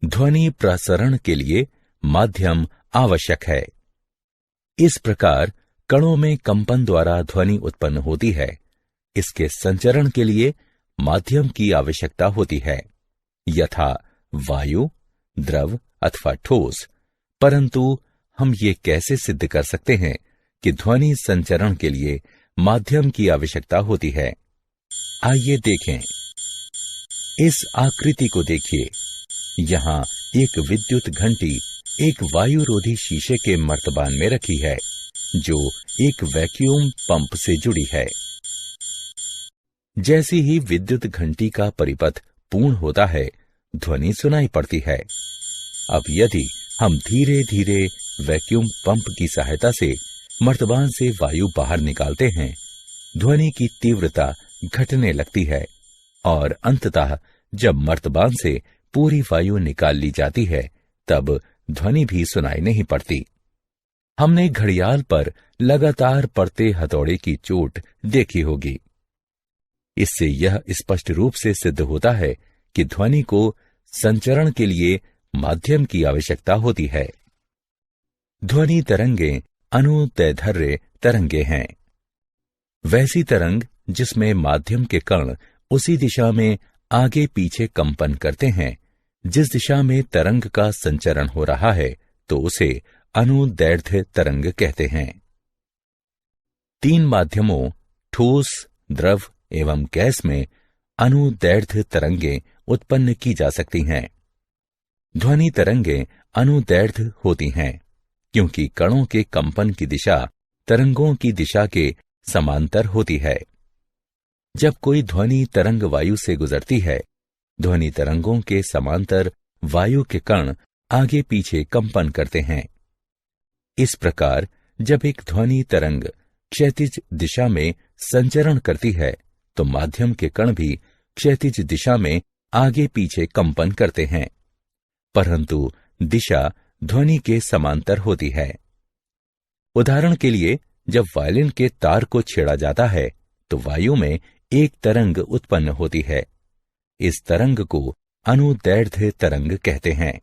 ध्वनि प्रसरण के लिए माध्यम आवश्यक है। इस प्रकार कणों में कंपन द्वारा ध्वनि उत्पन्न होती है। इसके संचरण के लिए माध्यम की आवश्यकता होती है, यथा वायु, द्रव अथवा ठोस। परंतु हम ये कैसे सिद्ध कर सकते हैं कि ध्वनि संचरण के लिए माध्यम की आवश्यकता होती है? आइए देखें। इस आकृति को देखिए। यहाँ एक विद्युत घंटी एक वायुरोधी शीशे के मर्तबान में रखी है, जो एक वैक्यूम पंप से जुड़ी है। जैसी ही विद्युत घंटी का परिपथ पूर्ण होता है, ध्वनि सुनाई पड़ती है। अब यदि हम धीरे धीरे वैक्यूम पंप की सहायता से मर्तबान से वायु बाहर निकालते हैं, ध्वनि की तीव्रता घटने लगती है और अंततः जब मर्तबान से पूरी वायु निकाल ली जाती है, तब ध्वनि भी सुनाई नहीं पड़ती। हमने घड़ियाल पर लगातार पड़ते हथौड़े की चोट देखी होगी। इससे यह स्पष्ट रूप से सिद्ध होता है कि ध्वनि को संचरण के लिए माध्यम की आवश्यकता होती है। ध्वनि तरंगें अनुदैर्ध्य तरंगें हैं। वैसी तरंग जिसमें माध्यम के कण उसी दिशा में आगे पीछे कंपन करते हैं जिस दिशा में तरंग का संचरण हो रहा है, तो उसे अनुदैर्ध्य तरंग कहते हैं। तीन माध्यमों ठोस, द्रव एवं गैस में अनुदैर्ध्य तरंगें उत्पन्न की जा सकती हैं। ध्वनि तरंगें अनुदैर्ध्य होती हैं क्योंकि कणों के कंपन की दिशा तरंगों की दिशा के समांतर होती है। जब कोई ध्वनि तरंग वायु से गुजरती है, ध्वनि तरंगों के समांतर वायु के कण आगे पीछे कंपन करते हैं। इस प्रकार जब एक ध्वनि तरंग क्षैतिज दिशा में संचरण करती है, तो माध्यम के कण भी क्षैतिज दिशा में आगे पीछे कंपन करते हैं, परंतु दिशा ध्वनि के समांतर होती है। उदाहरण के लिए, जब वायलिन के तार को छेड़ा जाता है, तो वायु में एक तरंग उत्पन्न होती है। इस तरंग को अनुदैर्ध्य तरंग कहते हैं।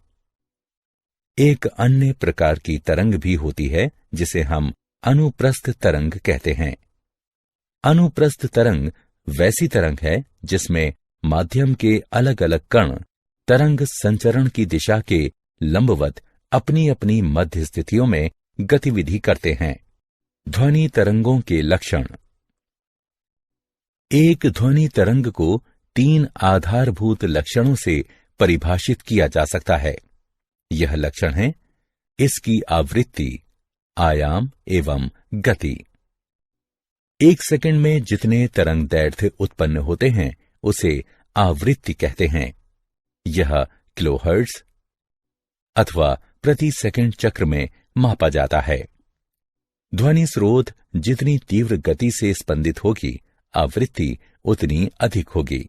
एक अन्य प्रकार की तरंग भी होती है जिसे हम अनुप्रस्थ तरंग कहते हैं। अनुप्रस्थ तरंग वैसी तरंग है जिसमें माध्यम के अलग अलग कण तरंग संचरण की दिशा के लंबवत अपनी अपनी मध्य स्थितियों में गतिविधि करते हैं। ध्वनि तरंगों के लक्षण। एक ध्वनि तरंग को तीन आधारभूत लक्षणों से परिभाषित किया जा सकता है। यह लक्षण है इसकी आवृत्ति, आयाम एवं गति। एक सेकंड में जितने तरंग दैर्ध्य उत्पन्न होते हैं उसे आवृत्ति कहते हैं। यह किलोहर्ट्ज अथवा प्रति सेकंड चक्र में मापा जाता है। ध्वनि स्रोत जितनी तीव्र गति से स्पंदित होगी, आवृत्ति उतनी अधिक होगी।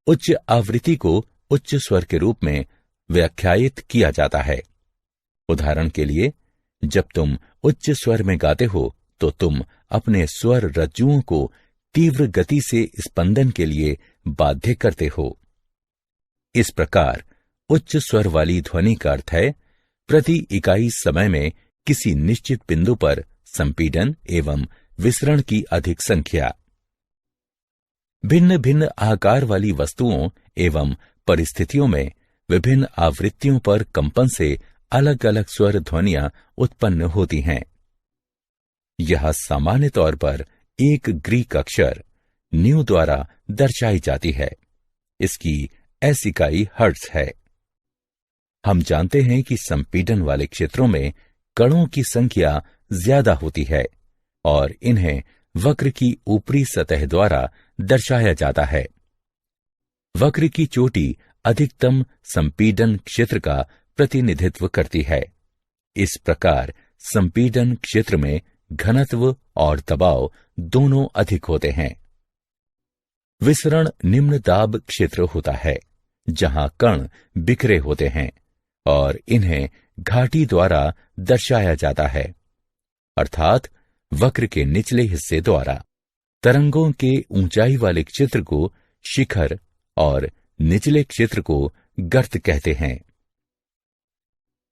उच्च आवृत्ति को उच्च स्वर के रूप में व्याख्यायित किया जाता है। उदाहरण के लिए, जब तुम उच्च स्वर में गाते हो तो तुम अपने स्वर रज्जुओं को तीव्र गति से स्पंदन के लिए बाध्य करते हो। इस प्रकार उच्च स्वर वाली ध्वनि का अर्थ है प्रति इकाई समय में किसी निश्चित बिंदु पर संपीडन एवं विसरण की अधिक संख्या। भिन्न भिन्न आकार वाली वस्तुओं एवं परिस्थितियों में विभिन्न आवृत्तियों पर कंपन से अलग अलग स्वर ध्वनियां उत्पन्न होती हैं। यह सामान्य तौर पर एक ग्रीक अक्षर न्यू द्वारा दर्शाई जाती है। इसकी एस इकाई हर्ट्ज है। हम जानते हैं कि संपीडन वाले क्षेत्रों में कणों की संख्या ज्यादा होती है और इन्हें वक्र की ऊपरी सतह द्वारा दर्शाया जाता है। वक्र की चोटी अधिकतम संपीडन क्षेत्र का प्रतिनिधित्व करती है। इस प्रकार संपीडन क्षेत्र में घनत्व और दबाव दोनों अधिक होते हैं। विसरण निम्न दाब क्षेत्र होता है, जहां कण बिखरे होते हैं और इन्हें घाटी द्वारा दर्शाया जाता है, अर्थात वक्र के निचले हिस्से द्वारा। तरंगों के ऊंचाई वाले क्षेत्र को शिखर और निचले क्षेत्र को गर्त कहते हैं।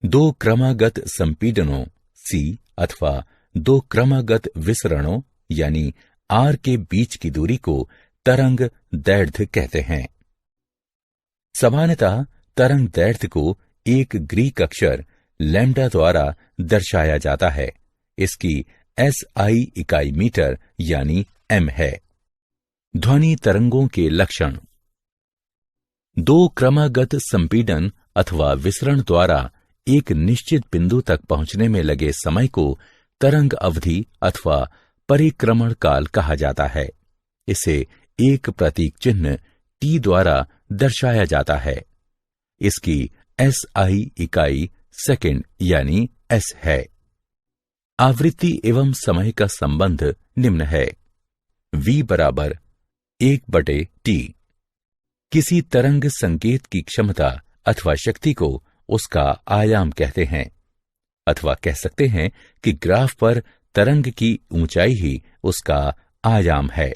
दो क्रमागत संपीडनों C अथवा दो क्रमागत विसरणों यानी R के बीच की दूरी को तरंग दैर्ध्य कहते हैं। सामान्यतः तरंग दैर्ध्य को एक ग्रीक अक्षर लैम्डा द्वारा दर्शाया जाता है। इसकी SI इकाई मीटर यानी m है। ध्वनि तरंगों के लक्षण। दो क्रमागत संपीडन अथवा विसरण द्वारा एक निश्चित बिंदु तक पहुंचने में लगे समय को तरंग अवधि अथवा परिक्रमण काल कहा जाता है। इसे एक प्रतीक चिन्ह T द्वारा दर्शाया जाता है। इसकी SI इकाई सेकंड यानी S है। आवृत्ति एवं समय का संबंध निम्न है। V बराबर 1/T। किसी तरंग संकेत की क्षमता अथवा शक्ति को उसका आयाम कहते हैं, अथवा कह सकते हैं कि ग्राफ पर तरंग की ऊंचाई ही उसका आयाम है।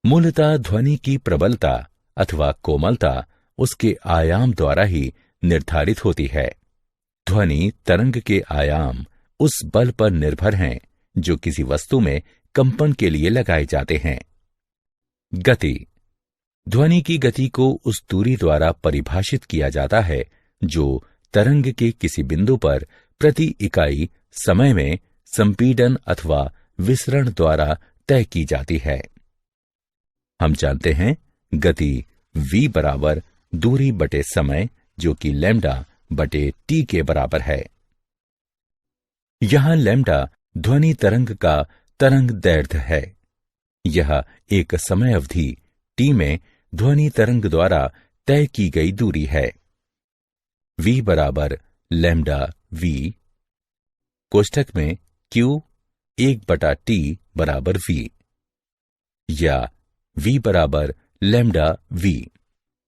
मूलतः ध्वनि की प्रबलता अथवा कोमलता उसके आयाम द्वारा ही निर्धारित होती है। ध्वनि तरंग के आयाम उस बल पर निर्भर हैं जो किसी वस्तु में कंपन के लिए लगाए जाते हैं। गति। ध्वनि की गति को उस दूरी द्वारा परिभाषित किया जाता है जो तरंग के किसी बिंदु पर प्रति इकाई समय में संपीडन अथवा विसरण द्वारा तय की जाती है। हम जानते हैं गति v बराबर दूरी बटे समय जो कि लैम्डा बटे t के बराबर है। यहां लैम्डा ध्वनि तरंग का तरंग दैर्ध्य है। यह एक समय अवधि t में ध्वनि तरंग द्वारा तय की गई दूरी है। v बराबर लैम्डा v कोष्ठक में q 1/t बराबर v या v बराबर लैम्डा v।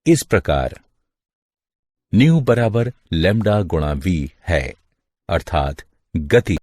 इस प्रकार न्यू बराबर लैम्डा गुणा v है, अर्थात गति